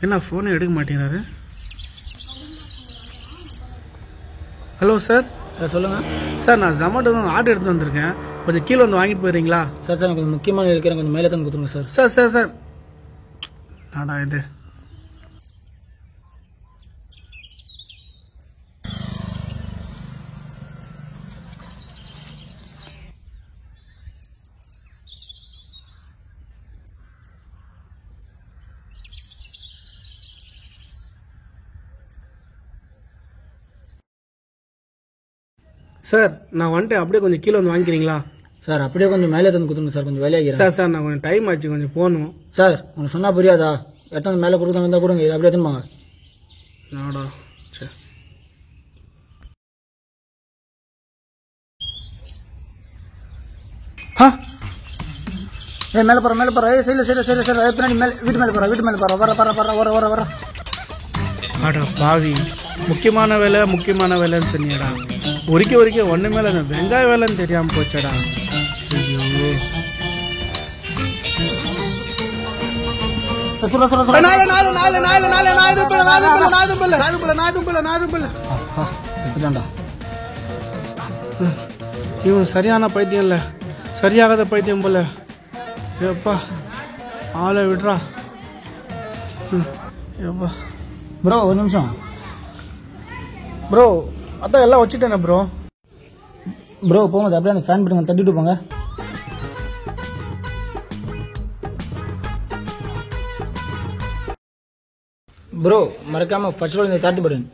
என்ன ஃபோனை எடுக்க மாட்டேங்கிறாரு? Hello sir. சொல்லுங்கள் சார், நான் ஜொமேட்டோ ஆர்டர் எடுத்து வந்திருக்கேன். கொஞ்சம் கீழே வந்து வாங்கிட்டு போயிடுறீங்களா? சார் சார் கொஞ்சம் முக்கியமான இருக்கிறேன், கொஞ்சம் மேலே தான் கொடுத்துருங்க சார். சார் சார் சார் நாடா இது. சார், நான் வந்துட்டேன். அப்படியே கொஞ்சம் கீழே வந்து வாங்கிக்கிறீங்களா? சார் அப்படியே கொஞ்சம் மேலே தந்து கொடுத்துருங்க சார், கொஞ்சம் வேலையாகிறேன். சார் சார் நான் கொஞ்சம் டைம் ஆச்சு, கொஞ்சம் போகணும். சார் உங்களுக்கு சொன்னால் புரியாதா? எத்தனை மேலே கொடுத்தா இருந்தால் கொடுங்க, இது அப்படியே எடுத்துன்னு வாங்க. நாடா சரி. மேலே போகிற சரி சரி சரி சரி பின்னாடி மேலே வீட்டு மேலே போகிற வர ஆடா பாவி, முக்கியமான வேலைன்னு சொன்னியடா. ஒரிக்க ஒன்று மேலே அந்த வெங்காய வேலைன்னு தெரியாமல் போச்சடா. ஐயோ, இவன் சரியான பைத்தியம் இல்ல, சரியாகாத பைத்தியம் போல. எப்பா ஆளை விடுறா. எப்பா ப்ரோ ஒரு நிமிஷம் ப்ரோ, அதான் எல்லாம் வச்சுட்டேனே ப்ரோ. ப்ரோ போகும்போது அப்படியே அந்த ஃபேன் பட்டன் தட்டிட்டு போங்க. ப்ரோ மறக்காம ஃபர்ஸ்ட் ஆல் இந்த 30 பட்டன்.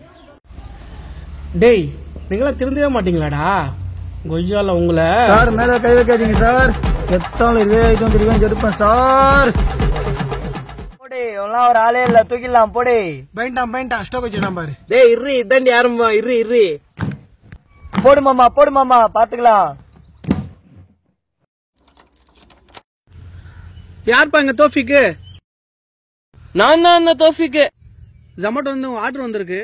டேய், நீங்களாம் திருந்தவே மாட்டீங்களாடா? கொய்யால உங்களை. சார் மேலே கை வைக்காதீங்க சார், எத்தாலும் இருபது எடுப்பேன் சார். போடே எல்லாம் ஒரு ஆளே இல்ல, தூக்கிடலாம் போடே. பைண்டாம் ஸ்டோக் வச்சுட்டான் பாரு. டேய் இரு இதாண்டி ஆரம்பம், இரு போடு மாமா பாத்துக்கலாம். யாருப்பா இங்க தோஃபிக்கு? நான் தான் அந்த தோஃபிக்கு. ஜொமேட்டோ வந்து ஆர்டர் வந்திருக்கு.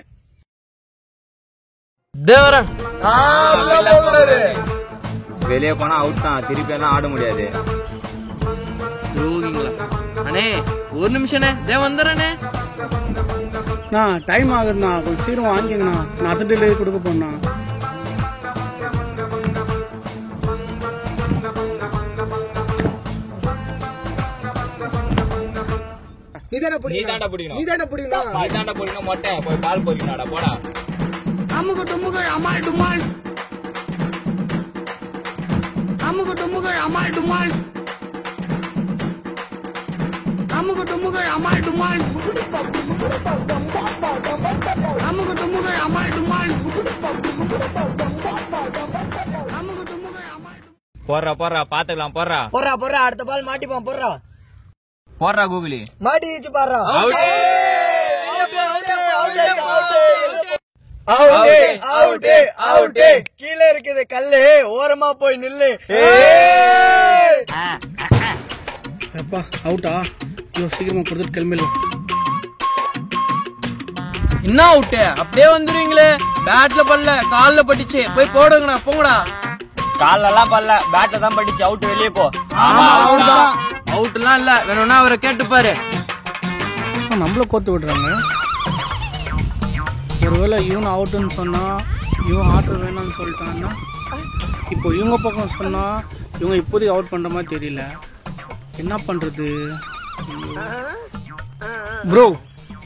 வெளியே போனா அவுட் தான், திருப்பி எல்லாம் ஆட முடியாது. அண்ணே ஒரு நிமிஷம் வந்துடுறேண்ணே. நான் டைம் ஆகுதுண்ணா, கொஞ்சம் சீக்கிரம் வாங்கிங்கண்ணா. நான் அதை டெலிவரி கொடுக்க போனா. நீதாண்டா பிடிக்கணும் மொட்டை போய் கால் போறீங்கடா போடா. அமுகு டுமுகு அமால் டுமால், அமுகு டுமுகு அமால் டுமால், அமுகு டுமுகு அமால் டுமால், அமுகு டுமுகு அமால் டுமால், அமுகு டுமுகு அமால். போடுறா பாத்துக்கலாம். போடுறா அடுத்த பால் மாட்டிப்பான். போடுறா கூகுளி மாட்டிச்சு பாடுறா. கீழே இருக்குது கல்லு, ஓரமா போய் நில்லு. அப்பா அவுட்டா? சீக்கிரமா கொடுத்துட்டு கிளம்பிடலாம். என்ன அவுட்டு? அப்படியே வந்துருவீங்களே. பேட்ல பல்ல கால்ல பட்டுச்சு, போய் போடுங்கண்ணா போங்கடா. காலெல்லாம் பல்ல, பேட்ல தான் பட்டுச்சு. அவுட், வெளியே போ. அவுட் எல்லாம் இல்ல, வேணும்னா அவரை கேட்டுப்பாரு. நம்மள கோத்து விடுறாங்க. ஒருவேளை இவன் அவுட்டுன்னு சொன்னா, இவன் ஆர்டர் வேணாம்னு சொல்லிட்டான்னா, இப்போ இவங்க பக்கம் சொன்னா இவங்க இப்போதைக்கு அவுட் பண்ற மாதிரி தெரியல. என்ன பண்றது? ப்ரோ,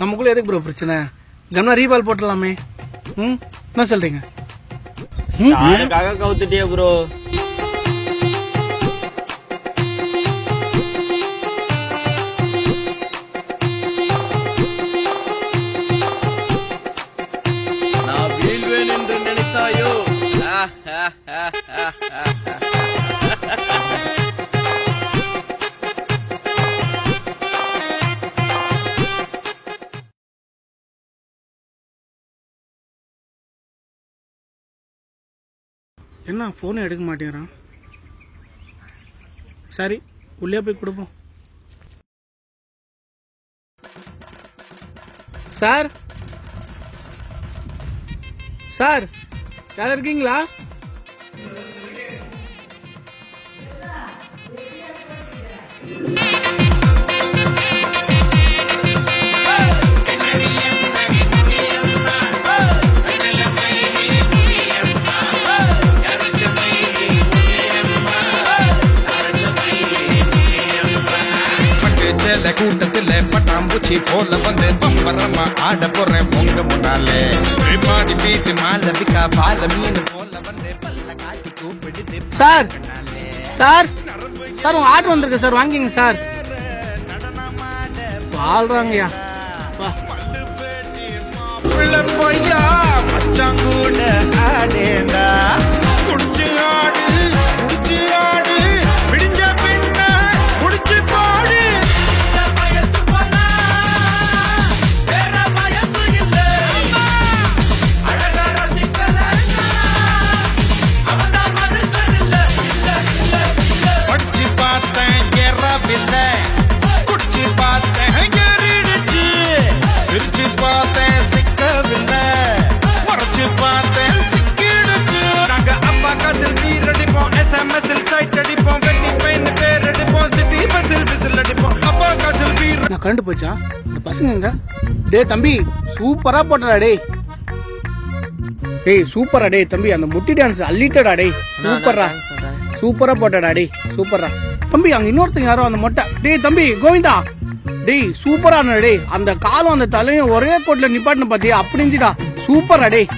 நமக்குள்ள எதுக்கு ப்ரோ பிரச்சனை? கன்னா ரீபால் போட்டலாமே. என்ன சொல்றீங்க? அதுக்காக கவுத்துட்டே ப்ரோ. நான் வீழ்வேன் என்று நினைத்தாயோ? என்ன ஃபோனை எடுக்க மாட்டேங்கிறான்? சரி, உள்ளே போய் கொடுப்போம். சார் யாரும் இருக்கீங்களா? கூட்டத்துல கூட்டத்துல பட்டாம்பூச்சி போல வந்து பம்பரமா ஆட போறேன் பொங்க முன்னாலே மாடி வீட்டு மாலவிக்கா பால மீன் போல வந்து பல்ல காட்டி கூப்பிடுது சார் சார் சார் உங்க ஆர்டர் வந்திருக்கு சார், வாங்கிங்க சார். வாழ்றாங்கய்யா. பையா மச்சாங்கூட ஆடேண்டா குடிச்சு ஆடு குடிச்சு ஆடு விடிஞ்ச பின்ன குடிச்சு பாடு படிச்சு பார்த்தேன் ஏறவில்லை குடிச்சு பார்த்தேன் ஏறிடுச்சு சிரிச்சு பார்த்தேன் சிக்கவில்லை மறைச்சு பார்த்தேன் சிக்கிடுச்சு நாங்க அப்பா காசில் பீர் அடிப்போம் SMS சைட் அடிப்போம் வெட்டி பெயின் பேர் அடிப்போம் சிட்டி பஸ்ஸில் விசில் அடிப்போம் அப்பா காசில் பீர் நான் கரண்ட் போச்சா இந்த பசங்க? டேய் தம்பி சூப்பரா போட்டடா டேய். டேய் சூப்பரா டேய் தம்பி, அந்த முட்டி டான்ஸ் அள்ளிட்டடா டேய். சூப்பரா சூப்பரா போட்டடா டேய், சூப்பரா. தம்பி அங்க இன்னொருத்தங்க யாரோ அந்த மொட்டை. டேய் தம்பி கோவிந்தா, டேய் சூப்பரா டேய். அந்த காலம் அந்த தலையும் ஒரே கோட்ல நிப்பாட்டின பாத்தியா, அப்படிஞ்சுடா. சூப்பரா டேய்.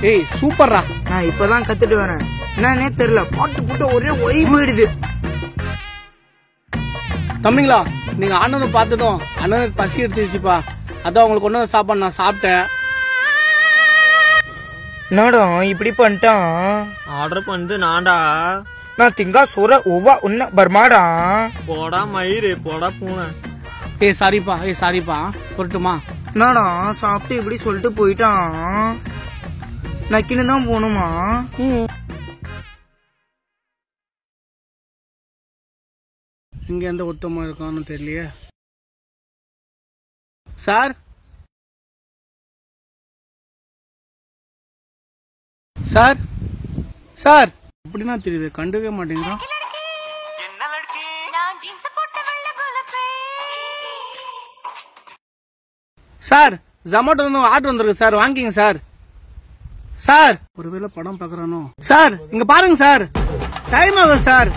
டேய் சூப்பரா. நான் இப்பதான் கத்துட்டு வரேன், என்னன்னே தெரியல, பாட்டு போட்டு ஒரே ஒய் போயிடுது. தம்பிங்களா நீங்க அண்ணனை பார்த்ததும் அண்ணனுக்கு பசி எடுத்துச்சுப்பா, அதான் உங்களுக்கு ஒண்ணு சாப்பாடு நான் சாப்பிட்டேன். என்னடா இப்படி பண்ணிட்டான்? ஆர்டர் பண்ணது நான்டா. நான் திங்கா சோற ஒவ்வா உன்ன பர்மாடா. போடா மயிறு போடா பூனை. ஏய் சாரிப்பா, ஏய் சாரிப்பா, பொருட்டுமா? என்னடா சாப்பிட்டு இப்படி சொல்லிட்டு போயிட்டான், நக்கின்னு தான் போகணுமா? இங்க எந்த உத்தமா இருக்கான்னு தெரியலையே. சார் சார் சார் அப்படின்னா தெரியுது, கண்டுக்கவே மாட்டேங்கிறான். சார் ஜொமேட்டோ வந்து ஆர்டர் வந்திருக்கு சார், வாங்கிங்க சார். சார் ஒருவேளை படம் பாக்குறானோ? சார் இங்க பாருங்க சார், டைம் ஆகும் சார்.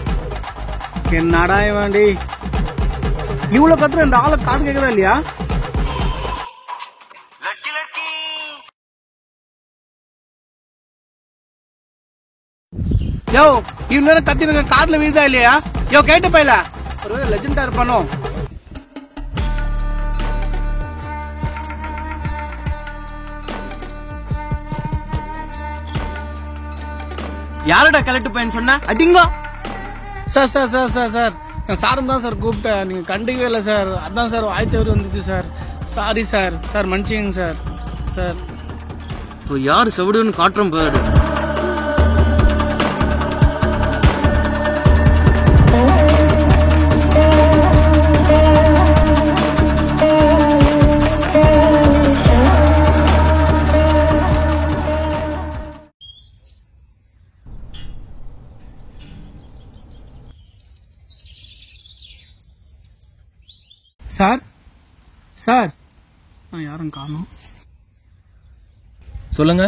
என்னடா வேண்டி இவ்வளவு கத்துற இந்த ஆளை காது கேக்குதா இல்லையா? யோ இவன் நேரம் கத்தினுங்க, காதுல வீதா இல்லையா? யோ கேட்டு போயில ஒருவேளை லெஜெண்டா இருப்பானோ? யாரடா கலெக்ட் பையன் சொன்ன? அடிங்க sir sir sir sir sir நான் சாரும் தான் சார் கூப்பிட்டேன், நீங்க கண்டுக்கவே இல்லை சார். அதான் சார் வாய் தவறி வந்துச்சு சார். Sorry sir. சார் மன்னிச்சிங்க சார். சார் இப்போ யாரு செவிடுன்னு காட்டுறோம் பாரு. சார் சார் நான் யாரும் காணோம். சொல்லுங்க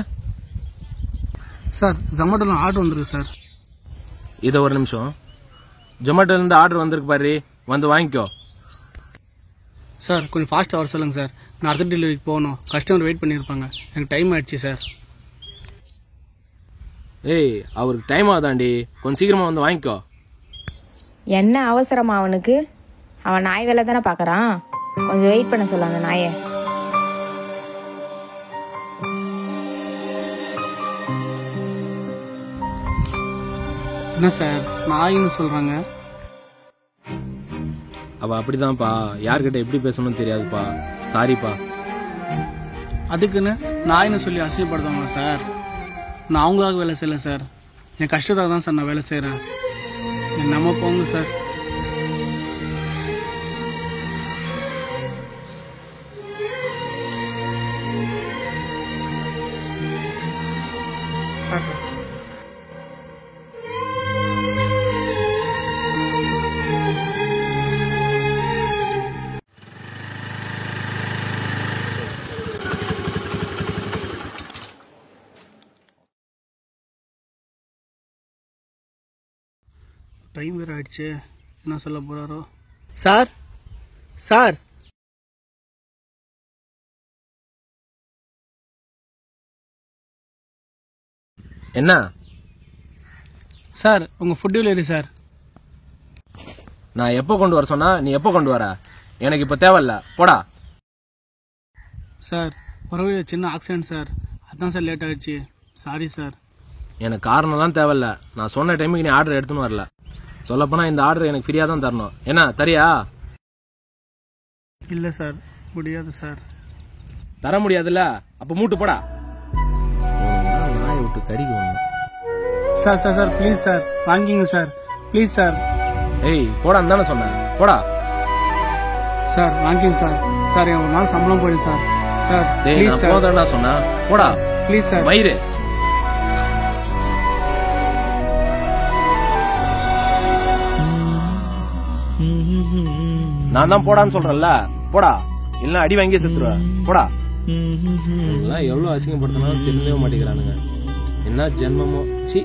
சார் ஜொமேட்டோல ஆர்டர் வந்துருக்கு சார். இதை ஒரு நிமிஷம். ஜொமேட்டோல இருந்து ஆர்டர் வந்திருக்கு பாரு, வந்து வாங்கிக்கோ. சார் கொஞ்சம் ஃபாஸ்ட்டாக வர சொல்லுங்க சார், நான் அடுத்த டெலிவரிக்கு போகணும், கஸ்டமர் வெயிட் பண்ணியிருப்பாங்க, எனக்கு டைம் ஆயிடுச்சு சார். ஏய் அவருக்கு டைம் ஆகுதாண்டி, கொஞ்சம் சீக்கிரமா வந்து வாங்கிக்கோ. என்ன அவசரமா அவனுக்கு? அவன் நாய் வேலை தானே பாக்குறான், கொஞ்சம் வெயிட் பண்ண சொல்ல அந்த நாயை. என்ன சார் நாயின்னு சொல்றாங்க? அவ அப்படிதான்ப்பா, யார்கிட்ட எப்படி பேசணும்னு தெரியாதுப்பா. சாரிப்பா. அதுக்குன்னு நாயின்னு சொல்லி அசிங்கப்படுத்துவாங்க சார்? நான் அவங்களாக வேலை செய்யல சார், என் கஷ்டத்தாக தான் சார் நான் வேலை செய்கிறேன். நம்ம போங்க சார். டைம் வேறு ஆயிடுச்சு, என்ன சொல்ல போறாரோ? சார் சார் என்ன சார் உங்க ஃபுட் டெலிவரி சார். நான் எப்போ கொண்டு வர சொன்னா நீ எப்போ கொண்டு வர? எனக்கு இப்ப தேவையில்ல, போடா. சார் பரவாயில்ல, சின்ன ஆக்சிடென்ட் சார், அதான் சார் லேட் ஆயிடுச்சு. Sorry sir. எனக்கு காரணம்லாம் தேவையில்ல. நான் சொன்ன டைமுக்கு நீ ஆர்டர் எடுத்துன்னு வரல. சொல்லப்போனா இந்த ஆர்டர் எனக்கு ஃப்ரீயா தான் தரணும். என்ன தரியா? இல்ல சார், முடியாது சார். தர முடியாதுல்ல, அப்ப மூட்டு போடா. நாயை விட்டு கறிக்கு ஒண்ணு. Sir sir sir please sir, வாங்கிங்க சார், ப்ளீஸ் சார். ஏய் போடான்னு தானே சொன்னேன், போடா. சார் வாங்கிங்க சார். சார் என் ஒரு நாள் சம்பளம் போயிடும் சார். சார் டேய் ப்ளீஸ் நான் சார், போதா சொன்னேன், போடா ப்ளீஸ் சார். மயிறு. நான் தான் போடான்னு சொல்றேன்ல, போடா. இல்ல அடி வாங்கி செத்துருவேன், போடா. எல்லாம் எவ்வளவு அசிங்கப்படுத்தினாலும் திரும்பவே மாட்டேங்கிறானுங்க. என்ன ஜென்மமோ. சி.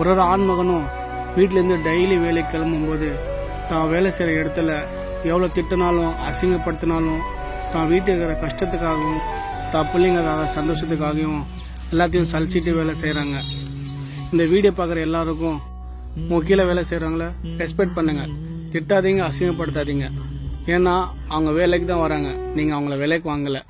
ஒரு ஆண் மகனும் வீட்டிலேருந்து டெய்லி வேலைக்கு கிளம்பும்போது தான் வேலை செய்கிற இடத்துல எவ்வளோ திட்டினாலும் அசிங்கப்படுத்தினாலும் தான் வீட்டுக்கு இருக்கிற கஷ்டத்துக்காகவும் தான் பிள்ளைங்களுக்காக சந்தோஷத்துக்காகவும் எல்லாத்தையும் சலிச்சிட்டு வேலை செய்கிறாங்க. இந்த வீடியோ பார்க்குற எல்லாருக்கும் உங்கள் கீழே வேலை செய்கிறவங்கள ரெஸ்பெக்ட் பண்ணுங்க, திட்டாதீங்க, அசிங்கப்படுத்தாதீங்க. ஏன்னா அவங்க வேலைக்கு தான் வராங்க, நீங்கள் அவங்கள வேலைக்கு வாங்கலை.